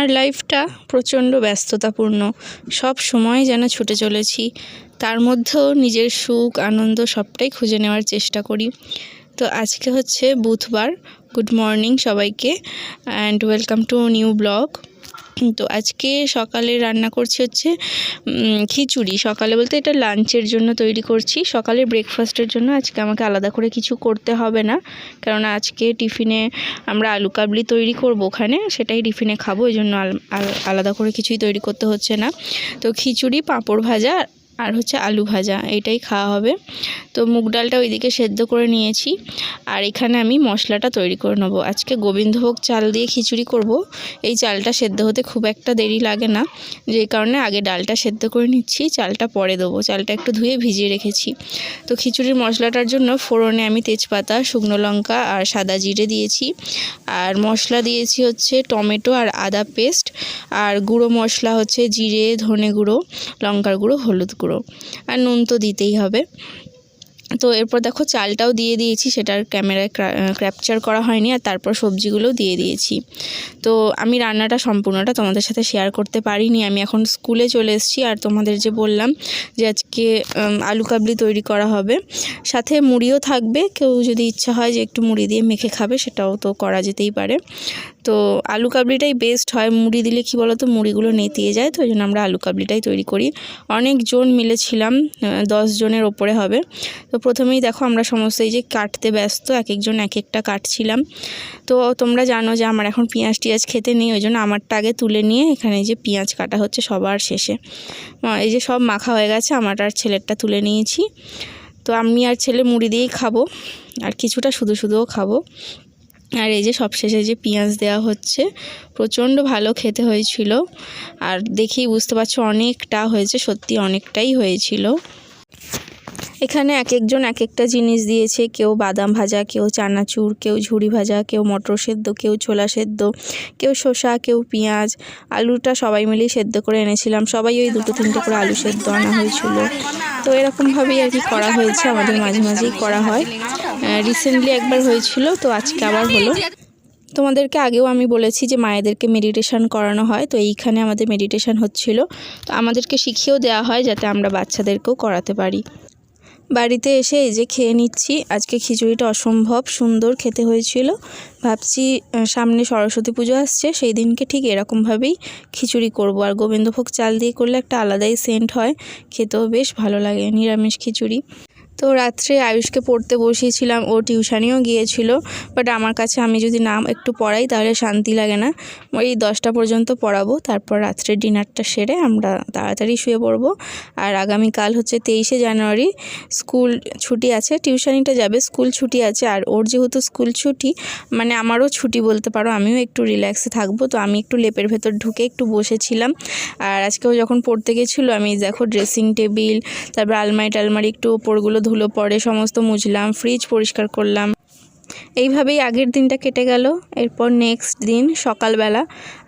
আমার লাইফটা প্রচণ্ড ব্যস্ততাপূর্ণ, সব সময় যেন ছুটে চলেছি। তার মধ্যেও নিজের সুখ আনন্দ সবটাই খুঁজে নেওয়ার চেষ্টা করি। তো আজকে হচ্ছে বুধবার। গুড মর্নিং সবাইকে and welcome to new blog. তো আজকে সকালে রান্না করছি হচ্ছে খিচুড়ি। সকালে বলতে এটা লাঞ্চের জন্য তৈরি করছি, সকালে ব্রেকফাস্টের জন্য আজকে আমাকে আলাদা করে কিছু করতে হবে না, কারণ আজকে টিফিনে আমরা আলু কাবলি তৈরি করব, ওখানে সেটাই টিফিনে খাবো, এই জন্য আলাদা করে কিছুই তৈরি করতে হচ্ছে না। তো খিচুড়ি, পাঁপড় ভাজা আর হচ্ছে আলু ভাজা, এইটাই খাওয়া হবে। তো মুগ ডালটা ওইদিকে সেদ্ধ করে নিয়েছি, আর এখানে আমি মশলাটা তৈরি করে নেবো। আজকে গোবিন্দভোগ চাল দিয়ে খিচুড়ি করব। এই চালটা সেদ্ধ হতে খুব একটা দেরি লাগে না, যেই কারণে আগে ডালটা সেদ্ধ করে নিচ্ছি, চালটা পরে দেবো। চালটা একটু ধুয়ে ভিজিয়ে রেখেছি। তো খিচুড়ির মশলাটার জন্য ফোড়নে আমি তেজপাতা, শুকনো লঙ্কা আর সাদা জিরে দিয়েছি, আর মশলা দিয়েছি হচ্ছে টমেটো আর আদা পেস্ট, আর গুঁড়ো মশলা হচ্ছে জিরে, ধনে গুঁড়ো, লঙ্কার গুঁড়ো, হলুদ গুঁড়ো, আর নুন তো দিতেই হবে। তো এরপর দেখো চালটাও দিয়ে দিয়েছি, সেটার ক্যামেরায় ক্যাপচার করা হয়নি, আর তারপর সবজিগুলোও দিয়ে দিয়েছি। তো আমি রান্নাটা সম্পূর্ণটা তোমাদের সাথে শেয়ার করতে পারিনি। আমি এখন স্কুলে চলে এসেছি, আর তোমাদের যে বললাম যে আজকে আলু কাবলি তৈরি করা হবে, সাথে মুড়িও থাকবে। কেউ যদি ইচ্ছা হয় যে একটু মুড়ি দিয়ে মেখে খাবে, সেটাও তো করা যেতেই পারে। তো আলু কাবলিটাই বেস্ট হয়, মুড়ি দিলে কি বলো তো, মুড়িগুলো নেতিয়ে যায়, তো ওই জন্য আমরা আলু কাবলিটাই তৈরি করি। অনেকজন মিলেছিলাম, 10 জনের ওপরে হবে। তো প্রথমেই দেখো আমরা সমস্ত এই যে কাটতে ব্যস্ত, এক একজন এক একটা কাটছিলাম। তো তোমরা জানো যে আমার এখন পেঁয়াজ টিয়াজ খেতে নেই, ওই জন্য আমারটা আগে তুলে নিয়ে এখানে যে পেঁয়াজ কাটা হচ্ছে সবার শেষে। এই যে সব মাখা হয়ে গেছে, আমার আর ছেলেরটা তুলে নিয়েছি। তো আমি আর ছেলে মুড়ি দিয়েই খাবো, আর কিছুটা শুধু শুধুও খাবো। আর এই যে সবশেষে যে পেঁয়াজ দেওয়া হচ্ছে, প্রচণ্ড ভালো খেতে হয়েছিল, আর দেখেই বুঝতে পারছো অনেকটা হয়েছে, সত্যি অনেকটাই হয়েছিল। এখানে এক একজন এক একটা জিনিস দিয়েছে, কেউ বাদাম ভাজা, কেউ চানাচুর, কেউ ঝুড়ি ভাজা, কেউ মটর সেদ্ধ, কেউ ছোলা সেদ্ধ, কেউ শসা, কেউ পেঁয়াজ। আলুটা সবাই মিলেই সেদ্ধ করে এনেছিলাম, সবাই ওই 2-3টে করে আলু সেদ্ধ আনা হয়েছিল। তো এরকমভাবেই আর কি করা হয়েছে, আমাদের মাঝে মাঝেই করা হয়। রিসেন্টলি একবার হয়েছিল, তো আজকে আবার হলো। তোমাদেরকে আগেও আমি বলেছি যে মায়েদেরকে মেডিটেশন করানো হয়, তো এইখানে আমাদের মেডিটেশন হচ্ছিল। তো আমাদেরকে শিখিয়েও দেওয়া হয় যাতে আমরা বাচ্চাদেরকেও করাতে পারি। বাড়িতে এসে এই যে খেয়ে নিচ্ছি। আজকে খিচুড়িটা অসম্ভব সুন্দর খেতে হয়েছিল। ভাবছি সামনে সরস্বতী পুজো আসছে, সেই দিনকে ঠিক এরকমভাবেই খিচুড়ি করব। আর গোবিন্দভোগ চাল দিয়ে করলে একটা আলাদাই সেন্ট হয়, খেতেও বেশ ভালো লাগে নিরামিষ খিচুড়ি। তো রাত্রে আয়ুষকে পড়তে বসিয়েছিলাম, ও টিউশানিও গিয়েছিল, বাট আমার কাছে আমি যদি না একটু পড়াই তাহলে শান্তি লাগে না। ওই 10টা পর্যন্ত পড়াবো, তারপর রাত্রে ডিনারটা সেরে আমরা তাড়াতাড়ি শুয়ে পড়বো। আর আগামীকাল হচ্ছে 23শে জানুয়ারি, স্কুল ছুটি আছে, টিউশানিটা যাবে, স্কুল ছুটি আছে। আর ওর যেহেতু স্কুল ছুটি, মানে আমারও ছুটি বলতে পারো, আমিও একটু রিল্যাক্সে থাকবো। তো আমি একটু লেপের ভেতর ঢুকে একটু বসেছিলাম। আর আজকেও যখন পড়তে গেছিলো, আমি দেখো ড্রেসিং টেবিল, তারপর আলমারি টালমারি একটু ওপরগুলো ধুলো পড়ে সমস্ত মুছলাম, ফ্রিজ পরিষ্কার করলাম। এইভাবেই আগের দিনটা কেটে গেল। এরপর নেক্সট দিন সকালবেলা,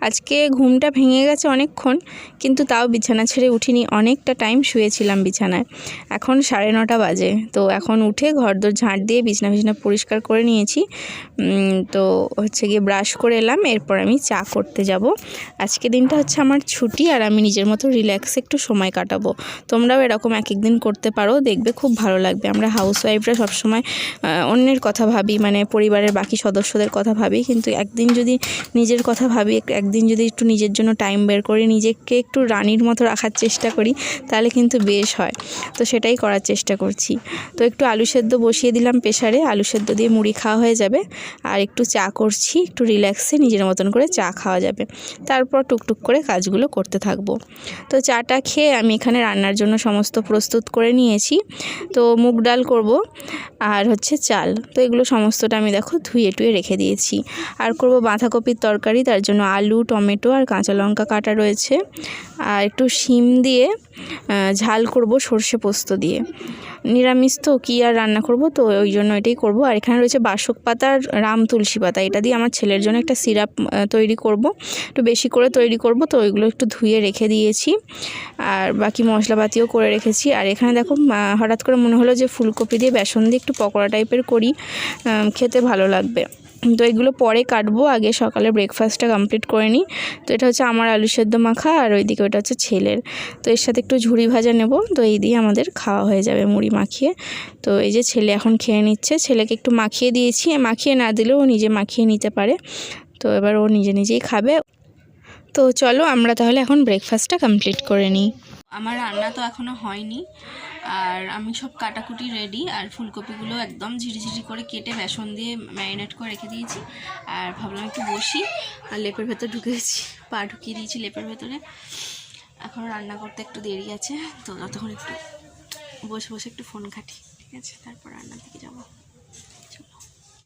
আজকে ঘুমটা ভেঙে গেছে অনেকক্ষণ, কিন্তু তাও বিছানা ছেড়ে উঠিনি, অনেকটা টাইম শুয়েছিলাম বিছানায়। এখন 9:30 বাজে। তো এখন উঠে ঘরদোর ঝাঁট দিয়ে বিছানা পরিষ্কার করে নিয়েছি। তো হচ্ছে গিয়ে ব্রাশ করে এলাম, এরপর আমি চা করতে যাব। আজকে দিনটা হচ্ছে আমার ছুটি, আর আমি নিজের মতো রিল্যাক্সে একটু সময় কাটাবো। তোমরাও এরকম এক একদিন করতে পারো, দেখবে খুব ভালো লাগবে। আমরা হাউসওয়াইফরা সবসময় অন্যের কথা ভাবি, মানে পরিবারের বাকি সদস্যদের কথা ভাবি, কিন্তু একদিন যদি নিজের কথা ভাবি, একদিন যদি একটু নিজের জন্য টাইম বের করে নিজেকে একটু রানীর মতো রাখার চেষ্টা করি, তাহলে কিন্তু বেশ হয়। তো সেটাই করার চেষ্টা করছি। তো একটু আলু সেদ্ধ বসিয়ে দিলাম প্রেসারে, আলু সেদ্ধ দিয়ে মুড়ি খাওয়া হয়ে যাবে। আর একটু চা করছি, একটু রিল্যাক্সে নিজের মতন করে চা খাওয়া যাবে, তারপর টুকটুক করে কাজগুলো করতে থাকবো। তো চাটা খেয়ে আমি এখানে রান্নার জন্য সমস্ত প্রস্তুত করে নিয়েছি। তো মুগ ডাল করব, আর হচ্ছে চাল, তো এগুলো সমস্তটা আমি দেখো ধুয়ে টুয়ে রেখে দিয়েছি। আর করব বাঁধাকপির তরকারি, তার জন্য আলু, টমেটো আর কাঁচা লঙ্কা কাটা রয়েছে। আর একটু শিম দিয়ে ঝাল করব সর্ষে পোস্ত দিয়ে। নিরামিষ তো কী আর রান্না করব, তো ওই জন্য এটাই করব। আর এখানে রয়েছে বাসক পাতা আর রাম তুলসী পাতা, এটা দিয়ে আমার ছেলের জন্য একটা সিরাপ তৈরি করব, একটু বেশি করে তৈরি করব। তো ওইগুলো একটু ধুয়ে রেখে দিয়েছি, আর বাকি মশলাপাতিও করে রেখেছি। আর এখানে দেখো হঠাৎ করে মনে হলো যে ফুলকপি দিয়ে বেসন দিয়ে একটু পকোড়া টাইপের করি, খেতে ভালো লাগবে। তো এগুলো পরে কাটবো, আগে সকালে ব্রেকফাস্টটা কমপ্লিট করে নিই। তো এটা হচ্ছে আমার আলু সেদ্ধ মাখা, আর ওইদিকে ওটা হচ্ছে ছেলের। তো এর সাথে একটু ঝুড়ি ভাজা নেব, তো এই দিয়ে আমাদের খাওয়া হয়ে যাবে মুড়ি মাখিয়ে। তো এই যে ছেলে এখন খেয়ে নিচ্ছে, ছেলেকে একটু মাখিয়ে দিয়েছি, মাখিয়ে না দিলেও ও নিজে মাখিয়ে নিতে পারে। তো এবার ও নিজে নিজেই খাবে। তো চলো আমরা তাহলে এখন ব্রেকফাস্টটা কমপ্লিট করে নিই। আমার রান্না তো এখনও হয়নি, আর আমি সব কাটাকুটি রেডি, আর ফুলকপিগুলো একদম ঝিরিঝিরি করে কেটে বেসন দিয়ে ম্যারিনেট করে রেখে দিয়েছি। আর ভাবলাম একটু বসি, আর লেপের ভেতর ঢুকেছি, পা ঢুকিয়ে দিয়েছি লেপের ভেতরে। এখন রান্না করতে একটু দেরি আছে, তো ততক্ষণ একটু বসে বসে একটু ফোন ঘাঁটি, ঠিক আছে, তারপর রান্নার দিকে যাবো।